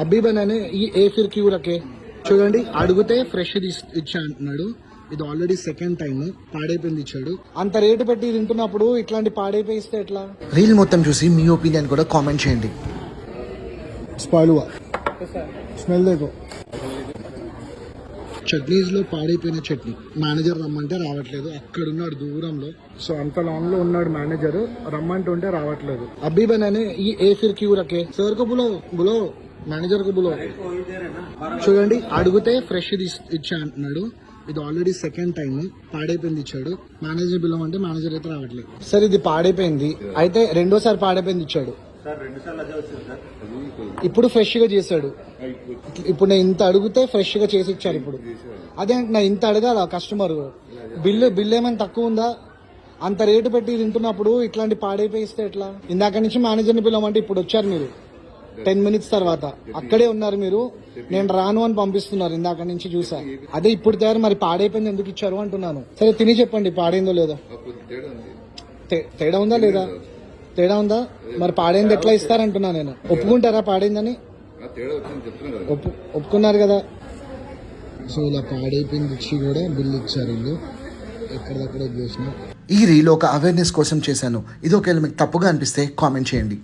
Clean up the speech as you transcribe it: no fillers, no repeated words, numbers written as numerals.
అబ్బీ బనానే ఈ ఏ ఫిర్ క్యూ రకే చూడండి, అడిగితే ఫ్రెష్ ఇచ్చా అంటున్నాడు. ఇది ఆల్రెడీ సెకండ్ టైం పాడైపోయింది ఇచ్చాడు. అంత రేటు పెట్టి తింటున్నప్పుడు ఇట్లాంటి పాడైపోయి ఇస్తే ఎట్లా? రీల్ మొత్తం చూసి మీ ఒపీనియన్ కూడా కామెంట్ చేయండి. స్పాయిల్ हुआ స్మెల్ देखो. చట్నీస్ లో పాడైపోయిన చట్నీ. మేనేజర్ రమ్మంటే రావట్లేదు, అక్కడ ఉన్నాడు దూరంలో. సో అంత లాంగ్ లో ఉన్నాడు మేనేజర్, రమ్మంటుంటే రావట్లేదు. అబ్బీ బనానే ఈ ఏ ఫిర్ క్యూ రకే సర్ కో బులో బులో మేనేజర్ కు బులో. చూడండి, అడిగితే ఫ్రెష్ ఇచ్చా అంటున్నాడు. ఇది ఆల్రెడీ సెకండ్ టైం పాడైపోయింది ఇచ్చాడు. మేనేజర్ పిలవమంటే మేనేజర్ అయితే రావట్లేదు. సార్ ఇది పాడైపోయింది, అయితే రెండోసారి పాడైపోయింది ఇచ్చాడు. ఇప్పుడు ఫ్రెష్ గా చేశాడు. ఇప్పుడు నేను ఇంత అడిగితే ఫ్రెష్ గా చేసి ఇచ్చారు. ఇప్పుడు అదే నా ఇంత అడగాల కస్టమర్. బిల్లు ఏమైనా తక్కువ ఉందా? అంత రేటు పెట్టి తింటున్నప్పుడు ఇట్లాంటి పాడైపోయి ఇస్తే ఎట్లా? ఇందాక నుంచి మేనేజర్ని పిలవమంటే ఇప్పుడు వచ్చారు మీరు 10 minutes తర్వాత. అక్కడే ఉన్నారు మీరు, నేను రాను అని పంపిస్తున్నారు. ఇందాక నుంచి చూసా. అదే ఇప్పుడు తయారు, మరి పాడైపోయింది ఎందుకు ఇచ్చారు అంటున్నాను. సరే తిని చెప్పండి పాడైందో లేదో. తేడా ఉందా లేదా? తేడా ఉందా? మరి పాడైంది ఎట్లా ఇస్తారంటున్నా నేను. ఒప్పుకుంటారా పాడైందని? ఒప్పుకున్నారు కదా. సో ఇలా పాడైపోయింది ఇచ్చి కూడా బిల్లు ఇచ్చారు వీళ్ళు. ఎక్కడదక్కడ చేసిన. ఈ రీల్ ఒక అవేర్నెస్ కోసం చేశాను. ఇది ఒకవేళ మీకు తప్పుగా అనిపిస్తే కామెంట్ చేయండి.